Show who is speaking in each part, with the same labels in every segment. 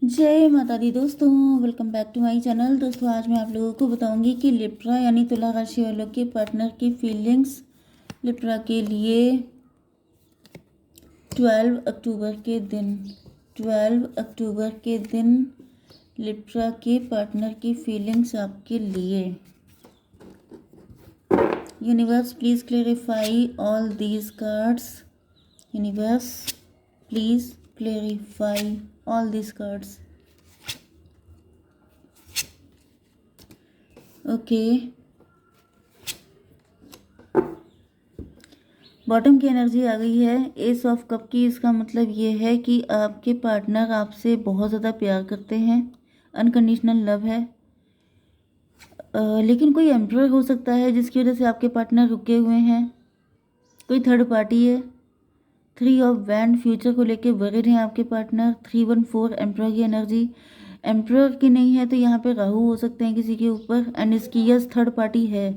Speaker 1: जय माता दी दोस्तों, welcome back to my channel. दोस्तों आज मैं आप लोगों को बताऊंगी कि लिब्रा यानी तुला राशि वालों के पार्टनर की फीलिंग्स लिब्रा के लिए 12 अक्टूबर के दिन 12 अक्टूबर के दिन लिब्रा के पार्टनर की फीलिंग्स आपके लिए। Universe please clarify all these cards. Universe please clarify all these cards. Okay, bottom की एनर्जी आ गई है, एस ऑफ कप की। इसका मतलब ये है कि आपके पार्टनर आपसे बहुत ज़्यादा प्यार करते हैं, अनकंडीशनल लव है। लेकिन कोई एम्परर हो सकता है जिसकी वजह से आपके पार्टनर रुके हुए हैं। कोई थर्ड पार्टी है। 3 ऑफ वैंड, फ्यूचर को लेके वरीड हैं आपके पार्टनर। 314 एम्परर की एनर्जी, एम्परर की नहीं है तो यहाँ पे राहु हो सकते हैं किसी के ऊपर। एंड इसकी यस थर्ड पार्टी है,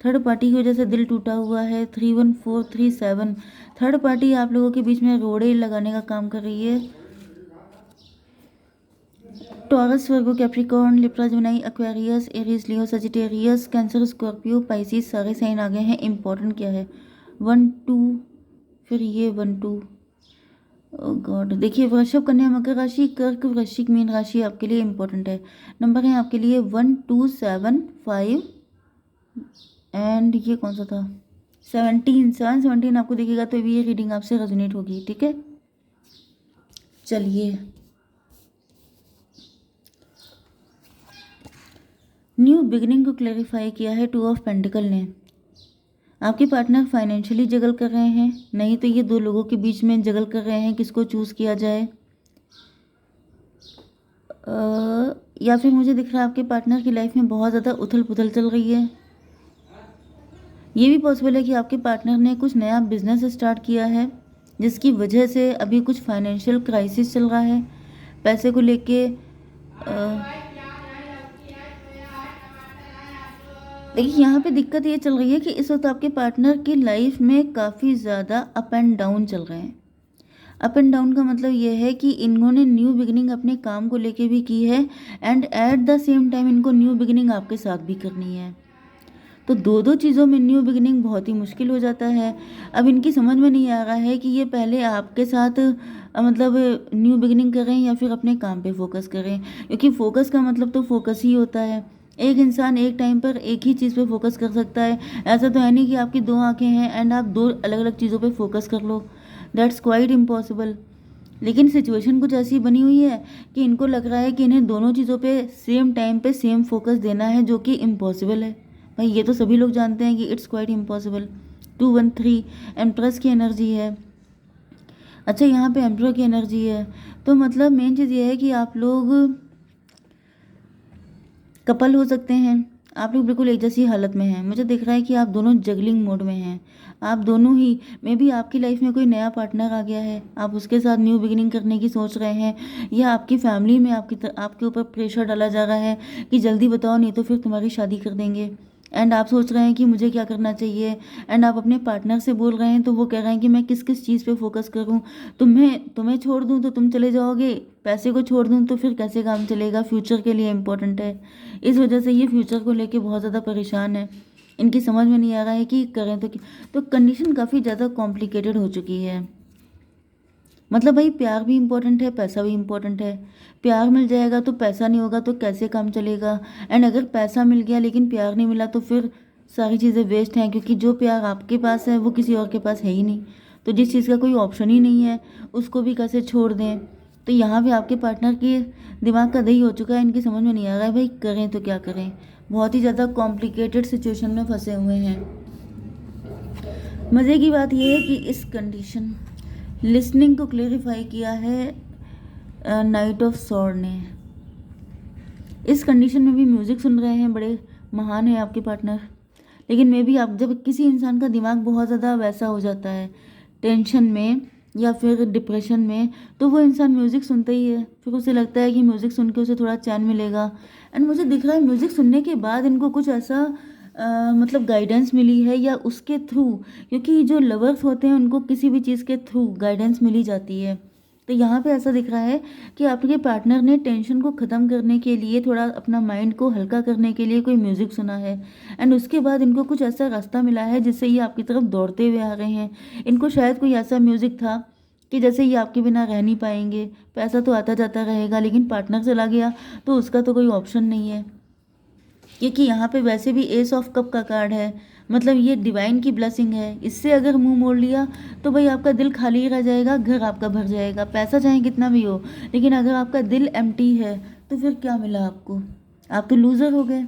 Speaker 1: थर्ड पार्टी की वजह से दिल टूटा हुआ है। 31437, थर्ड पार्टी आप लोगों के बीच में रोड़े लगाने का काम कर रही है। Taurus, Virgo, Capricorn, Libra, Gemini, Aquarius, Aries, Leo, Sagittarius, Cancer, Scorpio, Pisces, सारे साइन आ गए हैं। इंपॉर्टेंट क्या है 1 2, फिर ये 1 2। ओ गॉड, देखिए वृषभ, कन्या, मकर राशि, कर्क, वृश्चिक, मीन राशि आपके लिए इंपॉर्टेंट है। नंबर है आपके लिए 1 2 7 5 एंड ये कौन सा था 17 आपको दिखेगा तो ये रीडिंग आपसे रेजोनेट होगी। ठीक है, चलिए। न्यू बिगिनिंग को क्लैरिफाई किया है 2 ऑफ पेंटिकल ने। आपके पार्टनर फाइनेंशियली जगल कर रहे हैं, नहीं तो ये दो लोगों के बीच में जगल कर रहे हैं किसको चूज़ किया जाए। या फिर मुझे दिख रहा है आपके पार्टनर की लाइफ में बहुत ज़्यादा उथल पुथल चल रही है। ये भी पॉसिबल है कि आपके पार्टनर ने कुछ नया बिजनेस स्टार्ट किया है जिसकी वजह से अभी कुछ फाइनेंशियल क्राइसिस चल रहा है पैसे को लेके। देखिए यहाँ पे दिक्कत ये चल रही है कि इस वक्त आपके पार्टनर की लाइफ में काफ़ी ज़्यादा अप एंड डाउन चल रहे हैं। अप एंड डाउन का मतलब ये है कि इन्होंने न्यू बिगिनिंग अपने काम को लेके भी की है and at the same time इनको न्यू बिगिनिंग आपके साथ भी करनी है। तो दो दो चीज़ों में न्यू बिगिनिंग बहुत ही मुश्किल हो जाता है। अब इनकी समझ में नहीं आ रहा है कि ये पहले आपके साथ मतलब न्यू बिगिनिंग करें या फिर अपने काम पे फोकस करें, क्योंकि फोकस का मतलब तो फोकस ही होता है। एक इंसान एक टाइम पर एक ही चीज़ पे फोकस कर सकता है। ऐसा तो है नहीं कि आपकी दो आंखें हैं एंड आप दो अलग अलग चीज़ों पे फोकस कर लो, दैट्स क्वाइट इम्पॉसिबल। लेकिन सिचुएशन कुछ ऐसी बनी हुई है कि इनको लग रहा है कि इन्हें दोनों चीज़ों पे सेम टाइम पे सेम फोकस देना है, जो कि इम्पॉसिबल है। भाई ये तो सभी लोग जानते हैं कि इट्स क्वाइट इम्पॉसिबल। 213 एम्प्रेस की एनर्जी है। अच्छा, यहाँ पे एम्प्रो की एनर्जी है, तो मतलब मेन चीज़ ये है कि आप लोग कपल हो सकते हैं। आप लोग बिल्कुल एक जैसी हालत में हैं। मुझे दिख रहा है कि आप दोनों जगलिंग मोड में हैं। आप दोनों ही मे बी आपकी लाइफ में कोई नया पार्टनर आ गया है, आप उसके साथ न्यू बिगिनिंग करने की सोच रहे हैं, या आपकी फैमिली में आपके ऊपर प्रेशर डाला जा रहा है कि जल्दी बताओ नहीं तो फिर तुम्हारी शादी कर देंगे। एंड आप सोच रहे हैं कि मुझे क्या करना चाहिए, एंड आप अपने पार्टनर से बोल रहे हैं तो वो कह रहे हैं कि मैं किस किस चीज़ पे फोकस करूं। तुम्हें छोड़ दूं तो तुम चले जाओगे, पैसे को छोड़ दूं तो फिर कैसे काम चलेगा, फ्यूचर के लिए इम्पोर्टेंट है। इस वजह से ये फ्यूचर को लेके बहुत ज़्यादा परेशान है। इनकी समझ में नहीं आ रहा है कि करें तो कंडीशन काफ़ी ज़्यादा कॉम्प्लिकेटेड हो चुकी है। मतलब भाई प्यार भी इम्पोर्टेंट है, पैसा भी इम्पोर्टेंट है। प्यार मिल जाएगा तो पैसा नहीं होगा तो कैसे काम चलेगा। एंड अगर पैसा मिल गया लेकिन प्यार नहीं मिला तो फिर सारी चीज़ें वेस्ट हैं, क्योंकि जो प्यार आपके पास है वो किसी और के पास है ही नहीं। तो जिस चीज़ का कोई ऑप्शन ही नहीं है उसको भी कैसे छोड़ दें। तो यहाँ भी आपके पार्टनर की दिमाग का दही हो चुका है। इनकी समझ में नहीं आ रहा है भाई करें तो क्या करें। बहुत ही ज़्यादा कॉम्प्लिकेटेड सिचुएशन में फंसे हुए हैं। मज़े की बात यह है कि इस कंडीशन लिसनिंग को क्लेरिफाई किया है नाइट ऑफ सॉर्ड ने। इस कंडीशन में भी म्यूज़िक सुन रहे हैं, बड़े महान है आपके पार्टनर। लेकिन मे भी आप जब किसी इंसान का दिमाग बहुत ज़्यादा वैसा हो जाता है टेंशन में या फिर डिप्रेशन में, तो वो इंसान म्यूज़िक सुनता ही है। फिर उसे लगता है कि म्यूज़िक सुन के उसे थोड़ा चैन मिलेगा। एंड मुझे दिख रहा है म्यूज़िक सुनने के बाद इनको कुछ ऐसा मतलब गाइडेंस मिली है या उसके थ्रू, क्योंकि जो लवर्स होते हैं उनको किसी भी चीज़ के थ्रू गाइडेंस मिली जाती है। तो तो यहाँ पे ऐसा दिख रहा है कि आपके पार्टनर ने टेंशन को ख़त्म करने के लिए, थोड़ा अपना माइंड को हल्का करने के लिए कोई म्यूज़िक सुना है, एंड उसके बाद इनको कुछ ऐसा रास्ता मिला है जिससे ये आपकी तरफ दौड़ते हुए आ रहे हैं। इनको शायद कोई ऐसा म्यूज़िक था कि जैसे ये आपके बिना रह नहीं पाएंगे, पैसा तो आता जाता रहेगा, लेकिन पार्टनर चला गया तो उसका तो कोई ऑप्शन नहीं है, क्योंकि यहाँ पे वैसे भी एस ऑफ कप का कार्ड है, मतलब ये डिवाइन की ब्लेसिंग है। इससे अगर मुंह मोड़ लिया तो भाई आपका दिल खाली रह जाएगा, घर आपका भर जाएगा, पैसा चाहे कितना भी हो, लेकिन अगर आपका दिल एम्प्टी है तो फिर क्या मिला आपको, आप तो लूज़र हो गए।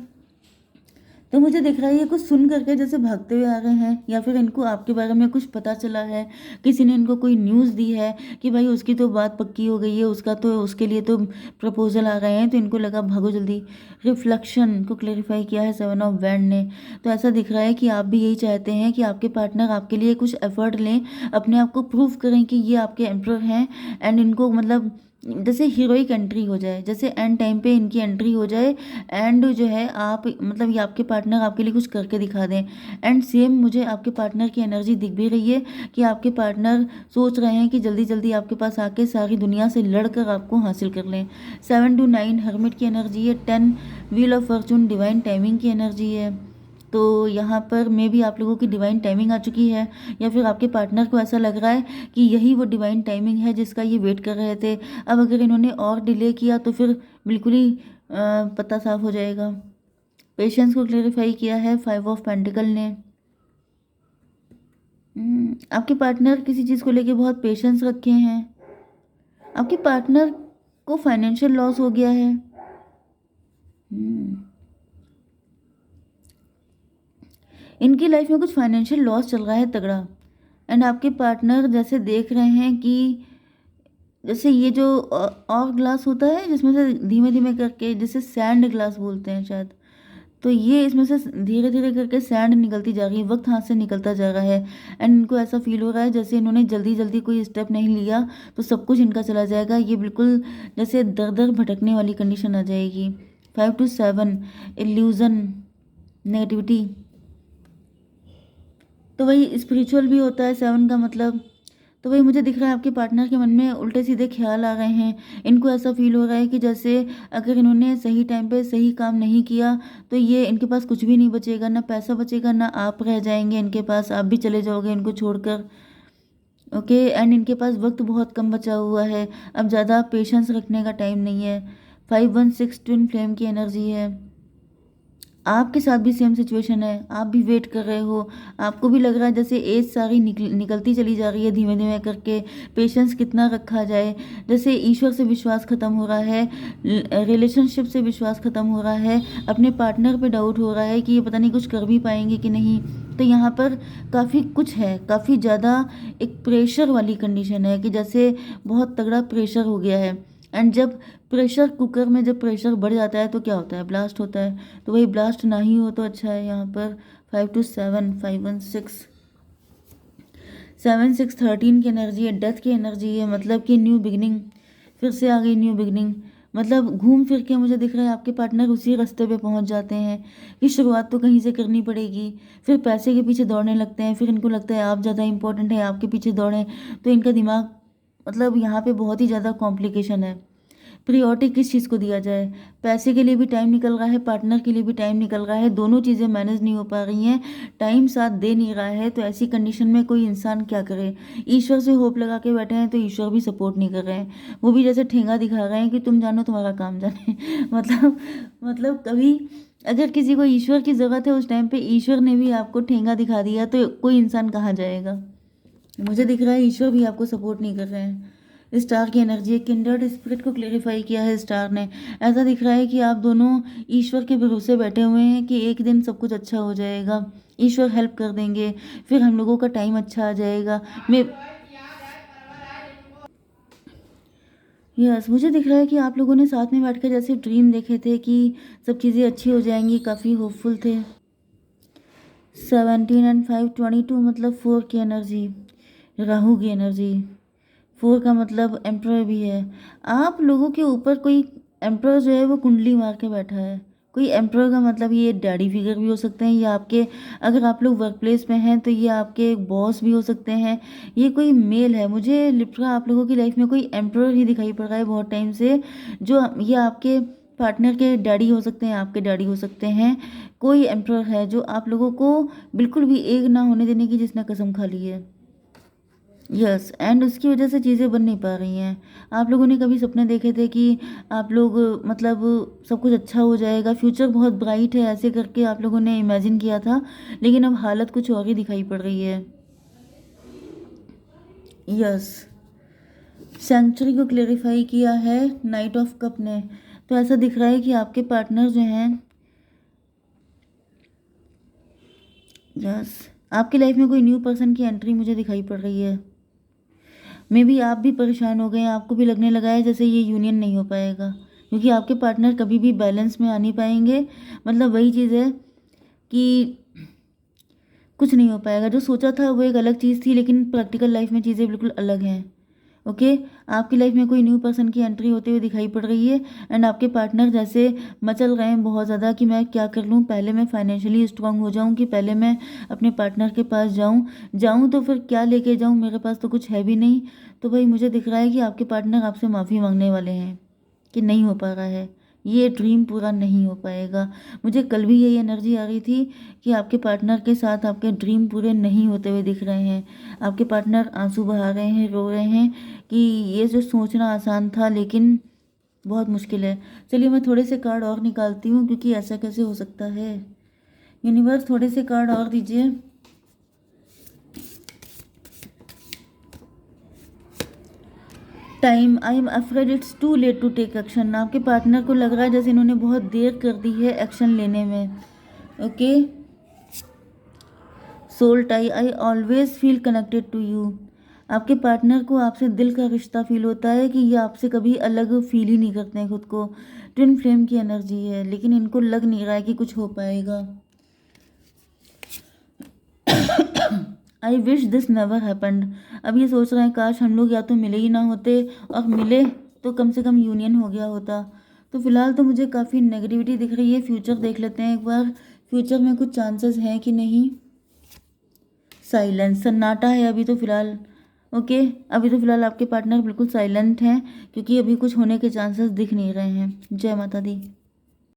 Speaker 1: तो मुझे दिख रहा है ये कुछ सुन करके जैसे भागते हुए आ रहे हैं, या फिर इनको आपके बारे में कुछ पता चला है, किसी ने इनको कोई न्यूज़ दी है कि भाई उसकी तो बात पक्की हो गई है, उसका तो उसके लिए तो प्रपोजल आ गए हैं, तो इनको लगा भागो जल्दी। रिफ्लेक्शन को क्लेरिफाई किया है 7 ऑफ वैंड ने। तो ऐसा दिख रहा है कि आप भी यही चाहते हैं कि आपके पार्टनर आपके लिए कुछ एफर्ट लें, अपने आप को प्रूव करें कि ये आपके एम्प्रर हैं, एंड इनको मतलब जैसे हीरोइक एंट्री हो जाए, जैसे एंड टाइम पे इनकी एंट्री हो जाए, एंड जो है आप मतलब ये आपके पार्टनर आपके लिए कुछ करके दिखा दें। एंड सेम मुझे आपके पार्टनर की एनर्जी दिख भी रही है कि आपके पार्टनर सोच रहे हैं कि जल्दी जल्दी आपके पास आके सारी दुनिया से लड़कर आपको हासिल कर लें। 7 to 9 हर्मिट की एनर्जी है। 10 wheel of Fortune divine timing की एनर्जी है। तो यहाँ पर मे भी आप लोगों की डिवाइन टाइमिंग आ चुकी है, या फिर आपके पार्टनर को ऐसा लग रहा है कि यही वो डिवाइन टाइमिंग है जिसका ये वेट कर रहे थे। अब अगर इन्होंने और डिले किया तो फिर बिल्कुल ही पता साफ हो जाएगा। पेशेंस को क्लेरिफाई किया है 5 ऑफ पेंटिकल ने। आपके पार्टनर किसी चीज़ को लेके बहुत पेशेंस रखे हैं। आपके पार्टनर को फाइनेंशियल लॉस हो गया है। हम्म, इनकी लाइफ में कुछ फाइनेंशियल लॉस चल रहा है तगड़ा, एंड आपके पार्टनर जैसे देख रहे हैं कि जैसे ये जो और ग्लास होता है जिसमें से धीमे धीमे करके, जिसे सैंड ग्लास बोलते हैं शायद, तो ये इसमें से धीरे धीरे करके सैंड निकलती जा रही है, वक्त हाथ से निकलता जा रहा है, एंड इनको ऐसा फील हो रहा है जैसे इन्होंने जल्दी जल्दी कोई स्टेप नहीं लिया तो सब कुछ इनका चला जाएगा। ये बिल्कुल जैसे दर दर भटकने वाली कंडीशन आ जाएगी। 5 to 7 इल्यूजन, नेगेटिविटी, तो वही स्पिरिचुअल भी होता है 7 का मतलब। तो वही मुझे दिख रहा है आपके पार्टनर के मन में उल्टे सीधे ख्याल आ रहे हैं। इनको ऐसा फील हो रहा है कि जैसे अगर इन्होंने सही टाइम पे सही काम नहीं किया तो ये इनके पास कुछ भी नहीं बचेगा, ना पैसा बचेगा, ना आप रह जाएंगे इनके पास, आप भी चले जाओगे इनको छोड़कर। ओके, एंड इनके पास वक्त बहुत कम बचा हुआ है, अब ज़्यादा पेशेंस रखने का टाइम नहीं है। 516 ट्विन फ्लेम की एनर्जी है। आपके साथ भी सेम सिचुएशन है, आप भी वेट कर रहे हो, आपको भी लग रहा है जैसे एज सारी निकलती चली जा रही है धीमे धीमे करके, पेशेंस कितना रखा जाए, जैसे ईश्वर से विश्वास खत्म हो रहा है, रिलेशनशिप से विश्वास खत्म हो रहा है, अपने पार्टनर पे डाउट हो रहा है कि ये पता नहीं कुछ कर भी पाएंगे कि नहीं। तो यहाँ पर काफ़ी कुछ है, काफ़ी ज़्यादा एक प्रेशर वाली कंडीशन है कि जैसे बहुत तगड़ा प्रेशर हो गया है, एंड जब प्रेशर कुकर में जब प्रेशर बढ़ जाता है तो क्या होता है, ब्लास्ट होता है। तो वही ब्लास्ट ना ही हो तो अच्छा है। यहाँ पर 5 to 7 5 1 6 7 6 13 की एनर्जी है, डेथ की एनर्जी है, मतलब कि न्यू बिगनिंग, फिर से आ गई न्यू बिगनिंग। मतलब घूम फिर के मुझे दिख रहा है आपके पार्टनर उसी रास्ते पे पहुंच जाते हैं कि शुरुआत तो कहीं से करनी पड़ेगी, फिर पैसे के पीछे दौड़ने लगते हैं, फिर इनको लगता है आप ज़्यादा इंपॉर्टेंट है, आपके पीछे दौड़ें, तो इनका दिमाग मतलब यहाँ पे बहुत ही ज़्यादा कॉम्प्लिकेशन है। प्रियोरिटी किस चीज़ को दिया जाए, पैसे के लिए भी टाइम निकल रहा है, पार्टनर के लिए भी टाइम निकल रहा है, दोनों चीज़ें मैनेज नहीं हो पा रही हैं, टाइम साथ दे नहीं रहा है। तो ऐसी कंडीशन में कोई इंसान क्या करे। ईश्वर से होप लगा के बैठे हैं तो ईश्वर भी सपोर्ट नहीं कर रहे हैं, वो भी जैसे ठेंगा दिखा रहे हैं कि तुम जानो तुम्हारा काम जाने। मतलब कभी अगर किसी को ईश्वर की ज़रूरत है उस टाइम पे ईश्वर ने भी आपको ठेंगा दिखा दिया तो कोई इंसान कहाँ जाएगा। मुझे दिख रहा है ईश्वर भी आपको सपोर्ट नहीं कर रहे हैं। स्टार की एनर्जी, किंडर्ड स्पिरिट को क्लेरिफाई किया है स्टार ने। ऐसा दिख रहा है कि आप दोनों ईश्वर के भरोसे बैठे हुए हैं कि एक दिन सब कुछ अच्छा हो जाएगा, ईश्वर हेल्प कर देंगे, फिर हम लोगों का टाइम अच्छा आ जाएगा। मैं यस, मुझे दिख रहा है कि आप लोगों ने साथ में बैठ कर जैसे ड्रीम देखे थे कि सब चीज़ें अच्छी हो जाएंगी, काफ़ी होपफुल थे। 17 and 5 22 मतलब 4 की एनर्जी, राहु की एनर्जी। 4 का मतलब एम्प्रर भी है। आप लोगों के ऊपर कोई एम्प्रर जो है वो कुंडली मार के बैठा है, कोई एम्परर का मतलब ये डैडी फिगर भी हो सकते हैं, या आपके, अगर आप लोग वर्क प्लेस में हैं तो ये आपके बॉस भी हो सकते हैं। ये कोई मेल है, मुझे लिटरली आप लोगों की लाइफ में कोई एम्परर ही दिखाई पड़ रहा है बहुत टाइम से, जो ये आपके पार्टनर के डैडी हो सकते हैं, आपके डैडी हो सकते हैं। कोई एम्परर है जो आप लोगों को बिल्कुल भी एक ना होने देने की जिसने कसम खा ली है। यस, एंड उसकी वजह से चीज़ें बन नहीं पा रही हैं। आप लोगों ने कभी सपने देखे थे कि आप लोग मतलब सब कुछ अच्छा हो जाएगा, फ्यूचर बहुत ब्राइट है, ऐसे करके आप लोगों ने इमेजिन किया था, लेकिन अब हालत कुछ और ही दिखाई पड़ रही है। यस, सेंचुरी को क्लेरिफाई किया है नाइट ऑफ कप ने। तो ऐसा दिख रहा है कि आपके पार्टनर जो हैं, यस, आपकी लाइफ में कोई न्यू पर्सन की एंट्री मुझे दिखाई पड़ रही है। मे बी आप भी परेशान हो गए हैं, आपको भी लगने लगा है जैसे ये यूनियन नहीं हो पाएगा, क्योंकि आपके पार्टनर कभी भी बैलेंस में आ नहीं पाएंगे। मतलब वही चीज़ है कि कुछ नहीं हो पाएगा, जो सोचा था वो एक अलग चीज़ थी, लेकिन प्रैक्टिकल लाइफ में चीज़ें बिल्कुल अलग हैं। ओके, आपकी लाइफ में कोई न्यू पर्सन की एंट्री होते हुए दिखाई पड़ रही है, एंड आपके पार्टनर जैसे मचल रहे हैं बहुत ज़्यादा कि मैं क्या कर लूँ, पहले मैं फाइनेंशियली स्ट्रांग हो जाऊँ कि पहले मैं अपने पार्टनर के पास जाऊँ तो फिर क्या लेके जाऊँ, मेरे पास तो कुछ है भी नहीं। तो भाई मुझे दिख रहा है कि आपके पार्टनर आपसे माफ़ी मांगने वाले हैं कि नहीं हो पा रहा है, ये ड्रीम पूरा नहीं हो पाएगा। मुझे कल भी यही एनर्जी आ रही थी कि आपके पार्टनर के साथ आपके ड्रीम पूरे नहीं होते हुए दिख रहे हैं। आपके पार्टनर आंसू बहा रहे हैं, रो रहे हैं कि ये जो सोचना आसान था लेकिन बहुत मुश्किल है। चलिए मैं थोड़े से कार्ड और निकालती हूँ, क्योंकि ऐसा कैसे हो सकता है। यूनिवर्स थोड़े से कार्ड और दीजिए। Time, I am afraid it's too late to take action. आपके पार्टनर को लग रहा है जैसे इन्होंने बहुत देर कर दी है एक्शन लेने में। Okay, soul tie, I always feel connected to you. आपके पार्टनर को आपसे दिल का रिश्ता फील होता है कि ये आपसे कभी अलग फील ही नहीं करते हैं खुद को। ट्विन फ्लेम की एनर्जी है, लेकिन इनको लग नहीं रहा है कि कुछ हो पाएगा। I wish this never happened. अब ये सोच रहे हैं काश हम लोग या तो मिले ही ना होते, और मिले तो कम से कम यूनियन हो गया होता। तो फिलहाल तो मुझे काफ़ी नेगेटिविटी दिख रही है। फ्यूचर देख लेते हैं एक बार, फ्यूचर में कुछ चांसेस हैं कि नहीं। साइलेंस, सन्नाटा है अभी तो फिलहाल। ओके, अभी तो फिलहाल आपके पार्टनर बिल्कुल साइलेंट हैं, क्योंकि अभी कुछ होने के चांसेस दिख नहीं रहे हैं। जय माता दी।